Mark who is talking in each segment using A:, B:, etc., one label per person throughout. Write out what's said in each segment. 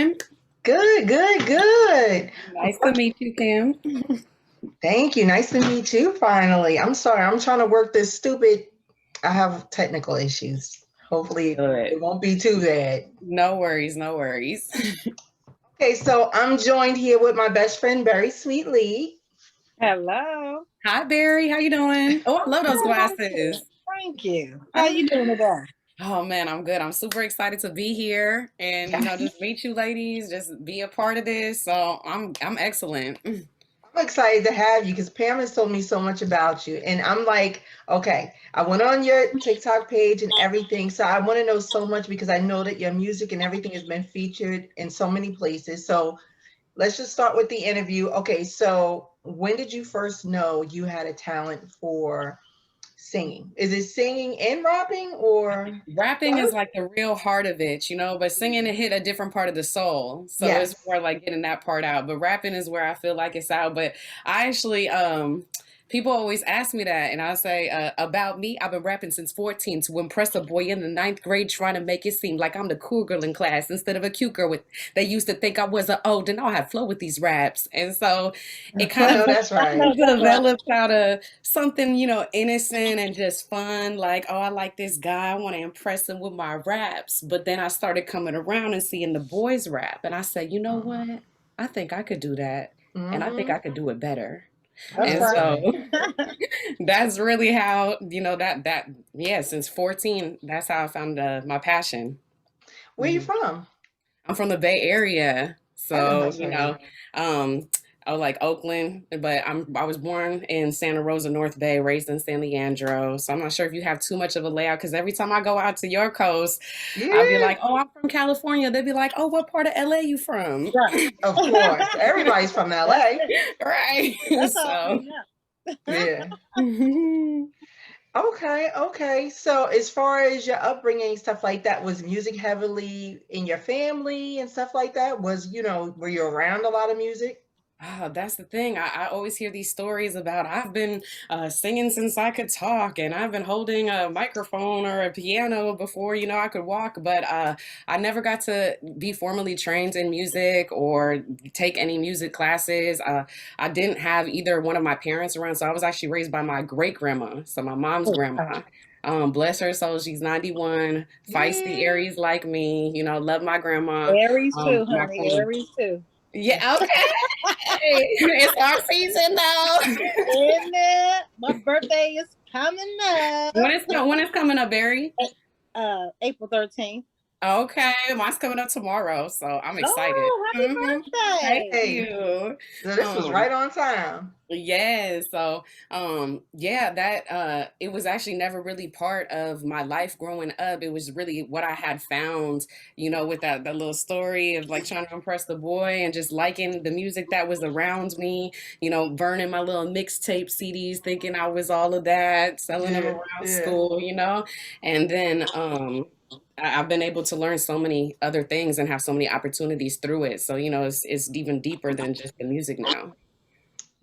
A: doing?
B: Good, good, good.
A: Nice to meet you, Kim.
B: Thank you. Nice to meet you finally. I'm sorry. I'm trying to work this stupid. I have technical issues. Hopefully,
A: Good.
B: it won't be too bad.
A: No worries, no worries.
B: Okay, so I'm joined here with my best friend, Barry Sweetly.
C: Hello.
A: Hi, Barry. How you doing? Oh, I love those
C: Oh,
A: glasses.
C: thank you. How you doing today?
A: Oh man, I'm good. I'm super excited to be here and just meet you ladies, just be a part of this. So I'm excellent.
B: I'm excited to have you because Pam has told me so much about you. And I'm like, okay, I went on your TikTok page and everything. So I want to know so much because I know that your music and everything has been featured in so many places. So let's just start with the interview. Okay, so when did you first know you had a talent for singing? Is it singing and rapping or
A: Rapping
B: both?
A: is like the real heart of it, but singing it hit a different part of the soul. So it's
B: Yes.
A: more like getting that part out. But rapping is where I feel like it's out. But I actually, people always ask me that, and I say about me, I've been rapping since 14 to impress a boy in the ninth grade, trying to make it seem like I'm the cool girl in class instead of a cute girl. With they used to think I was an old, and I have flow with these raps, and so it
B: I
A: kind
B: know
A: of
B: that's
C: I
B: right.
C: know that's right.
A: developed out of something, innocent and just fun. Like, oh, I like this guy. I want to impress him with my raps. But then I started coming around and seeing the boys rap. And I said, you know what? I think I could do that. And I think
B: Mm-hmm.
A: I could do it better.
C: That's
A: And
B: That's
C: right.
A: so
B: right.
A: that's really how, yeah, since 14, that's how I found my passion.
B: Where you
A: Mhm.
B: from?
A: I'm from the Bay Area,
B: I know
A: so
B: that's right.
A: um, I like Oakland, but I was born in Santa Rosa, North Bay, raised in San Leandro. So I'm not sure if you have too much of a layout because every time I go out to your coast, I'll be
B: Yeah,
A: like, "Oh, I'm from California." They'd be like, "Oh, what part of LA you from?"
C: Right.
B: of course. Everybody's from
C: That's
B: LA.
C: it.
A: Right.
C: That's all I
A: So,
C: know.
B: Yeah. Okay, okay. So as far as your upbringing, stuff like that, was music heavily in your family and stuff like that? Were you around a lot of music?
A: That's the thing. I always hear these stories about I've been singing since I could talk, and I've been holding a microphone or a piano before I could walk. But I never got to be formally trained in music or take any music classes. I didn't have either one of my parents around, so I was actually raised by my great grandma, so my mom's grandma. Bless her soul, she's 91, feisty
B: Yeah.
A: Aries like me. Love my grandma.
C: Aries too,
A: My
C: honey.
A: queen.
C: Aries too.
A: Yeah, okay. It's our season though.
C: Isn't it? My birthday is coming up.
A: When it's coming up, Barry?
C: April 13th.
A: Okay, mine's coming up tomorrow, so I'm excited.
C: Oh, happy
A: Thank
C: birthday.
B: Hey,
A: you.
B: so this was
A: Um,
B: right on time.
A: yeah, so yeah, that it was actually never really part of my life growing up. It was really what I had found, with that little story of like trying to impress the boy and just liking the music that was around me, burning my little mixtape CDs thinking I was all of that, selling them
B: Yeah,
A: around
B: yeah.
A: school. And then I've been able to learn so many other things and have so many opportunities through it. So, it's even deeper than just the music now.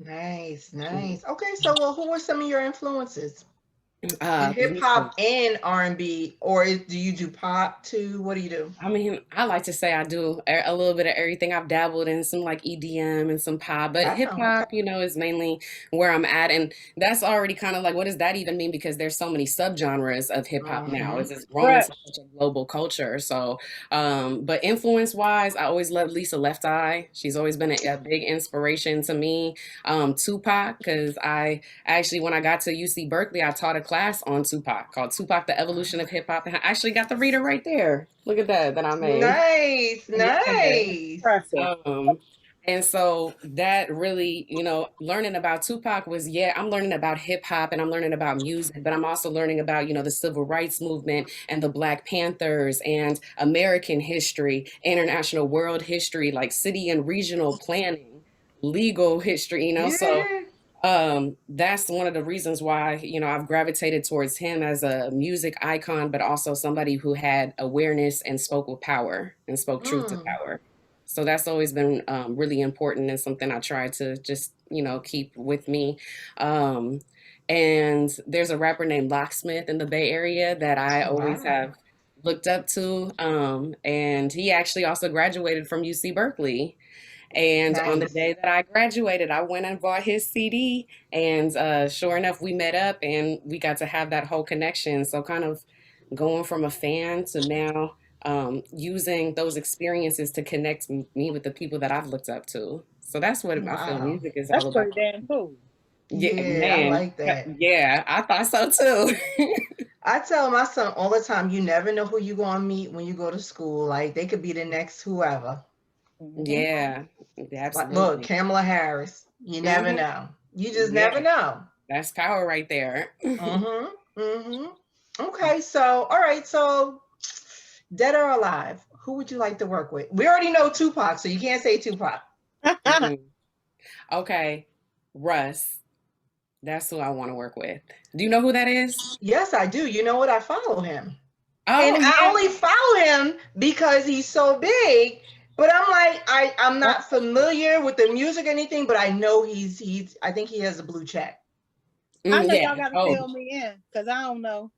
B: Nice, nice. Okay, so well, who were some of your influences in
A: Let
B: hip
A: me see.
B: hop and R&B, or do you do pop too? What do you do?
A: I mean, I like to say I do a little bit of everything. I've dabbled in some like EDM and some pop, but hip
B: Wow, okay.
A: hop, is mainly where I'm at. And that's already kind of like, what does that even mean? Because there's so many subgenres of hip hop now.
B: Mm-hmm.
A: It's just grown
C: Right.
A: into such a global culture. So, but influence wise, I always loved Lisa Left Eye. She's always been a big inspiration to me. Tupac, because I actually, when I got to UC Berkeley, I taught a class on Tupac called Tupac, The Evolution of Hip Hop. And I actually got the reader right there. Look at that I made.
B: Nice,
A: Yeah.
B: nice.
C: Impressive.
A: Um, and so that really, learning about Tupac was, yeah, I'm learning about hip hop and I'm learning about music, but I'm also learning about, the civil rights movement and the Black Panthers and American history, international world history, like city and regional planning, legal history. So
B: Yeah.
A: that's one of the reasons why I've gravitated towards him as a music icon, but also somebody who had awareness and spoke with power and spoke truth to
B: Mm.
A: power. So that's always been really important and something I try to just keep with me. Um, and there's a rapper named Locksmith in the Bay Area that I always
B: Wow.
A: have looked up to. And he actually also graduated from UC Berkeley. And on the
B: Nice.
A: day that I graduated, I went and bought his CD. And sure enough, we met up and we got to have that whole connection. So, kind of going from a fan to now using those experiences to connect me with the people that I've looked up to. So, that's what I feel
B: Wow.
A: music is
C: That's
A: all about.
C: pretty damn cool.
A: Yeah,
B: Yeah, I
A: man.
B: like that.
A: Yeah, I thought so too.
B: I tell my son all the time, you never know who you're going to meet when you go to school. Like they could be the next whoever.
C: Hmm.
A: Yeah,
B: Like, look,
A: absolutely.
B: Kamala Harris. You never
A: Hmm.
B: know. You just never
A: Yeah,
B: know.
A: that's power right there.
B: Mm-hmm. Mm-hmm. Okay, so all right, so dead or alive, who would you like to work with? We already know Tupac, so you can't say Tupac.
A: Mhm. Okay, Russ. That's who I want to work with. Do you know who that is?
B: Yes, I do. You know what? I follow him. And
A: Oh,
B: I
A: yeah.
B: only follow him because he's so big. But I'm like, I'm
C: Oh,
B: not familiar with the music or anything, but I know he's I think he has a blue check.
C: I know
A: Yeah.
C: y'all got to
A: Oh,
C: fill me in because I don't know.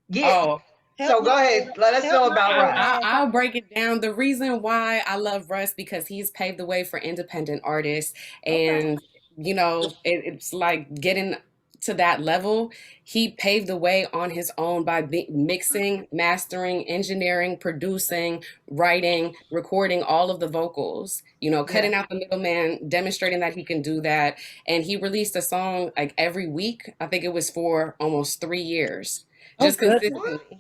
B: Yeah.
A: oh.
C: Help
B: So
C: my
B: go
C: old,
B: ahead. Let us
C: help
B: know
C: my
B: about
C: old
B: Russ.
C: ass
A: I'll
C: out.
A: break it down. The reason why I love Russ because he's paved the way for independent artists,
C: Okay.
A: and it's like getting to that level. He paved the way on his own by mixing, mastering, engineering, producing, writing, recording all of the vocals.
B: Yeah.
A: Cutting out the middleman, demonstrating that he can do that. And he released a song like every week. I think it was for almost 3 years,
C: Oh,
A: just
C: goodness.
B: What?
A: consistently,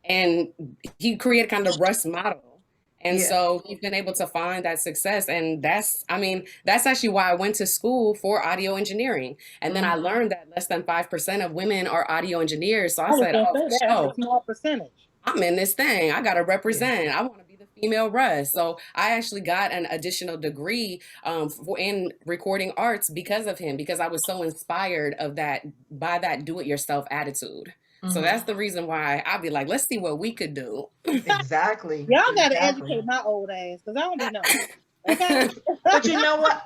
A: and he created kind of the Russ model. And
B: Yeah.
A: so he's been able to find that success. And that's actually why I went to school for audio engineering. And then I
B: Mm-hmm.
A: learned that less than 5% of women are audio engineers. So I
C: I was
A: said,
C: going to
A: oh,
C: say
A: for
C: that. That's a
A: sure.
C: small percentage.
A: I'm in this thing. I got to
B: Yeah.
A: represent. I want to be the female Russ. So I actually got an additional degree in recording arts because of him, because I was so inspired of that by that do it yourself attitude. So
B: Mm-hmm.
A: that's the reason why I'd be like, let's see what we could do.
B: Exactly.
C: Y'all got to
B: Exactly.
C: educate my old ass because I don't be knowing. Okay.
B: But you know what?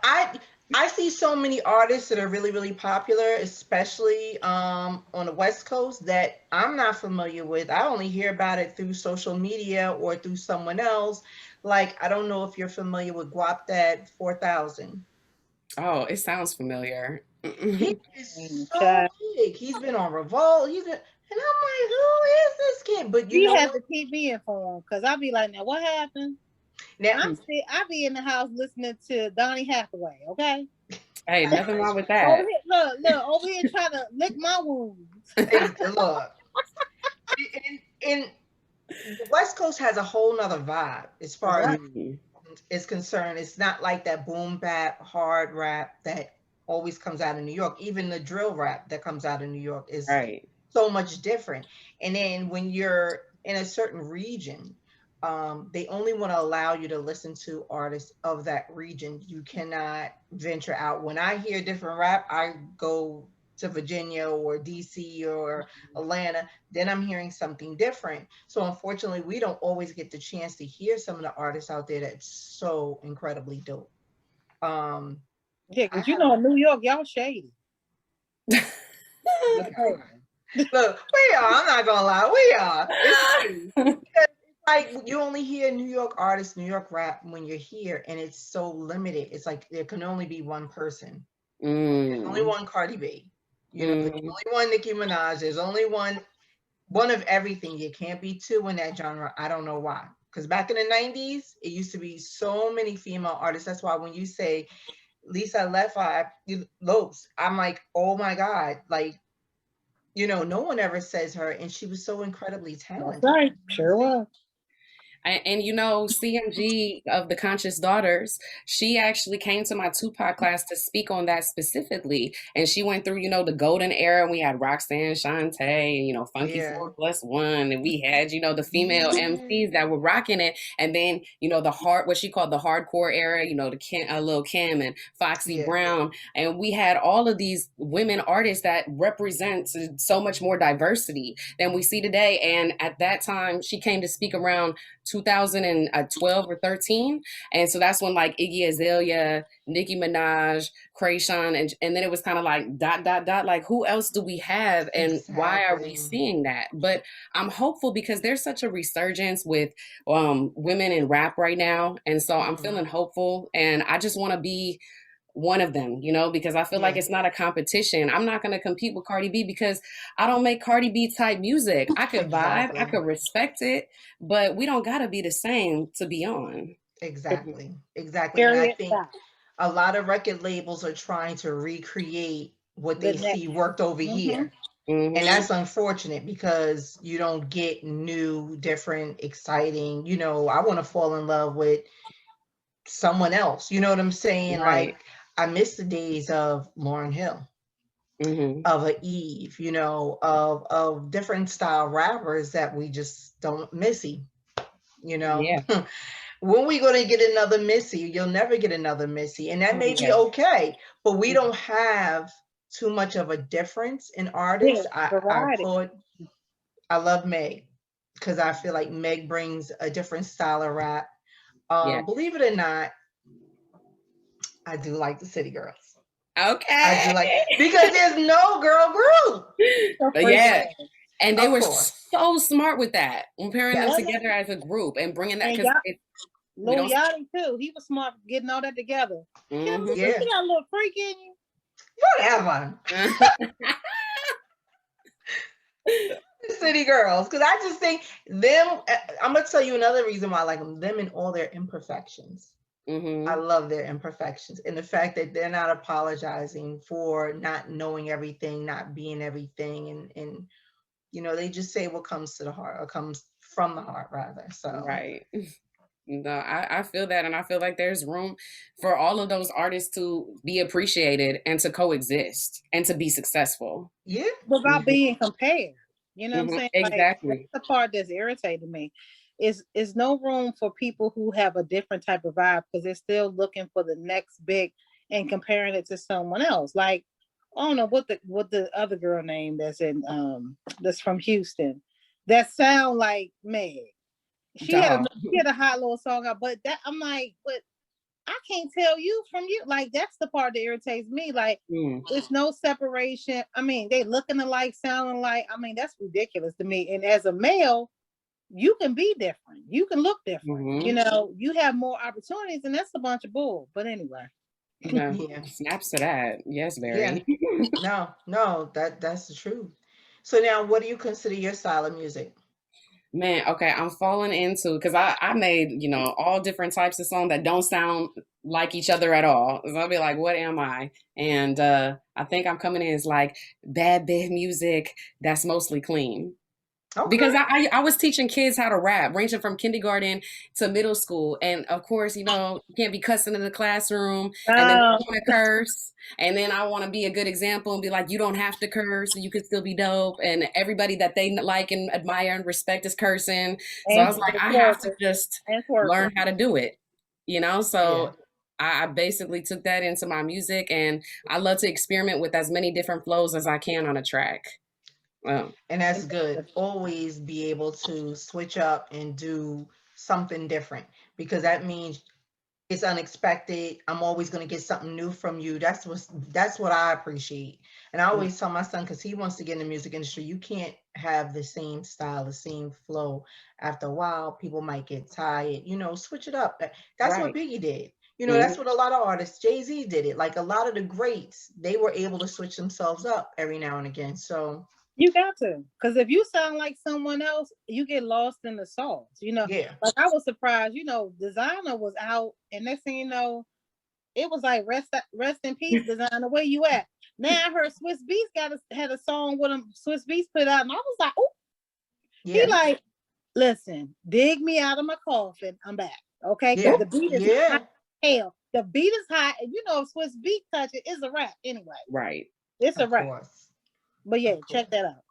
B: I see so many artists that are really, really popular, especially on the West Coast, that I'm not familiar with. I only hear about it through social media or through someone else. Like, I don't know if you're familiar with Guap That 4000.
A: Oh, it sounds familiar.
B: He is so
C: Child.
B: big. He's been on Revolt. He's been, and I'm like, who is this kid? But you
C: You
B: know
C: have
B: what?
C: to keep me informed because I'll be like, now what happened?
B: Now,
C: I be in the house listening to Donny Hathaway, okay?
A: Hey, nothing wrong with
C: Over
A: that.
C: here, look, over here trying to lick my wounds.
B: look, in the West Coast has a whole nother vibe as far as
C: Right.
A: Mhm.
B: is concerned. It's not like that boom bap hard rap that always comes out of New York. Even the drill rap that comes out of New York is
A: Right.
B: so much different. And then when you're in a certain region, they only want to allow you to listen to artists of that region. You cannot venture out. When I hear different rap, I go to Virginia or DC or Atlanta, then I'm hearing something different. So unfortunately, we don't always get the chance to hear some of the artists out there that's so incredibly dope. Um,
C: Yeah,
B: I
C: because you
B: have
C: know in New York, y'all shady. Just saying.
B: look, we are. I'm not gonna lie, we are. It's true. Because it's like you only hear New York artists, New York rap when you're here, and it's so limited. It's like there can only be one person. There's only
A: Mm.
B: one Cardi B. There's
A: Mm.
B: only one Nicki Minaj. There's only one of everything. You can't be two in that genre. I don't know why. Because back in the 90s, it used to be so many female artists. That's why when you say Lisa Left Eye, Lopes, I'm like, oh my God. Like, no one ever says her, and she was so incredibly
C: That's
B: talented.
C: right. Sure was.
A: And CMG of the Conscious Daughters, she actually came to my Tupac class to speak on that specifically. And she went through, the golden era. And we had Roxanne Shante and, Funky
B: Yeah.
A: 4+1. And we had, the female
B: Yeah.
A: MCs that were rocking it. And then, what she called the hardcore era, the Lil Kim and Foxy
B: Yeah.
A: Brown. And we had all of these women artists that represented so much more diversity than we see today. And at that time, she came to speak around 2012 or 13. And so that's when like Iggy Azalea, Nicki Minaj, Krayshawn, and then it was kind of like dot, dot, dot, like who else do we have and why are we
B: Exactly.
A: seeing that? But I'm hopeful because there's such a resurgence with women in rap right now. And so I'm feeling hopeful and I just want to be one of them, because I feel like
B: Yeah,
A: it's not a competition. I'm not going to compete with Cardi B because I don't make Cardi B type music. I could vibe, I
B: exactly.
A: could respect it, but we don't got to be the same to be on.
B: Exactly. Exactly. And I
C: Period.
B: think
C: Stop.
B: a lot of record labels are trying to recreate what
C: The
B: they
C: next.
B: see worked over
C: Mm-hmm.
B: here. And
A: Hmm.
B: that's unfortunate because you don't get new, different, exciting, I want to fall in love with someone else. You know what I'm saying?
A: Right.
B: Like, I miss the days of Lauryn Hill,
A: Hmm.
B: of a Eve, of different style rappers that we just don't missy, you know.
A: Yeah.
B: When we going to get another Missy? You'll never get another Missy, and that may be
A: Yeah.
B: okay, but we don't have too much of a difference in
C: Yeah.
B: artists. I
C: Variety.
B: applaud. I love Meg because I feel like Meg brings a different style of rap.
A: Yeah.
B: Believe it or not, I do like the City Girls. I
A: Okay.
B: do like because there's no girl group,
C: So
A: But
C: freaking
A: yeah.
C: ass.
A: And they
B: of
A: were
B: course.
A: so smart with that, when pairing them
B: Yes.
A: together as a group and bringing that,
C: And
A: because
C: y'all,
A: we
C: Lil
A: don't.
C: Yachty too. He was smart getting all that together. Kim,
A: Hmm.
C: you
B: Yeah.
C: got a little freak in you.
B: Whatever. City Girls, because I just think them. I'm gonna tell you another reason why I like them in all their imperfections. I
A: Hmm.
B: love their imperfections and the fact that they're not apologizing for not knowing everything, not being everything, and they just say what comes to the heart or comes from the heart rather. So
A: Right. No, I feel that. And I feel like there's room for all of those artists to be appreciated and to coexist and to be successful.
B: yeah,
C: Without
A: Hmm.
C: being compared. You know what I'm
A: Hmm.
C: saying? Like that's
A: Exactly.
C: the part that's irritating me. Is no room for people who have a different type of vibe because they're still looking for the next big and comparing it to someone else. Like I don't know what the other girl name that's from Houston that sound like Meg.
A: Dog.
C: She had a hot little song out, but that I'm like, but I can't tell you from you. Like that's the part that irritates me. Like
A: Mm.
C: there's no separation. I mean, they looking alike, sounding like. I mean, that's ridiculous to me. And as a male, you can be different. You can look different.
A: Hmm.
C: You have more opportunities, and that's a bunch of bull. But anyway,
A: No,
B: yeah,
A: snaps to that. Yes,
B: yeah.
A: very.
B: No, that's the truth. So now, what do you consider your style of music?
A: Man, okay, I'm falling into because I made, all different types of songs that don't sound like each other at all. So I'll be like, what am I? And I think I'm coming in as like bad bit music that's mostly clean.
B: Okay.
A: Because I was teaching kids how to rap, ranging from kindergarten to middle school. And of course, you can't be cussing in the classroom. And then they
C: um,
A: want to curse. And then I want to be a good example and be like, you don't have to curse. You can still be dope. And everybody that they like and admire and respect is cursing. So I
C: and
A: was like, I have to
C: twerking
A: just
C: and twerking.
A: learn how to do it,
B: Yeah.
A: So I basically took that into my music. And I love to experiment with as many different flows as I can on a track. Um,
B: And that's good. Always be able to switch up and do something different because that means it's unexpected. I'm always going to get something new from you. That's what I appreciate. And I always tell my son, because he wants to get in the music industry, you can't have the same style, the same flow. After a while, people might get tired. Switch it up. That's what
A: right.
B: Biggie did.
A: Mhm.
B: That's what a lot of artists, Jay-Z did it. Like a lot of the greats, they were able to switch themselves up every now and again. So
C: You got to, because if you sound like someone else, you get lost in the sauce.
B: yeah,
C: Like I was surprised. Designer was out, and next thing you know, it was like rest in peace, Designer. Where you at? Now I heard Swiss Beats had a song with him. Swiss Beats put out, and I was like, oh, he
B: yeah,
C: like, listen, dig me out of my coffin. I'm back, okay? Because
B: yeah,
C: the beat is
B: yeah.
C: hot. Hell, the beat is hot, and if Swiss Beat touch it, it's a rap anyway.
A: Right.
C: It's a
B: Of
C: rap.
B: course,
C: But yeah,
B: of course.
C: check that out.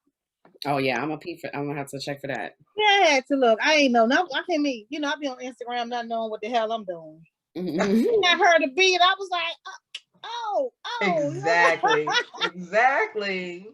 A: Oh yeah, I'm gonna have to check for that.
C: Yeah, I had to look. I ain't know. Now I can't mean, I be on Instagram not knowing what the hell I'm doing.
A: Mhm.
C: I heard a beat, I was like, oh.
B: Exactly, exactly.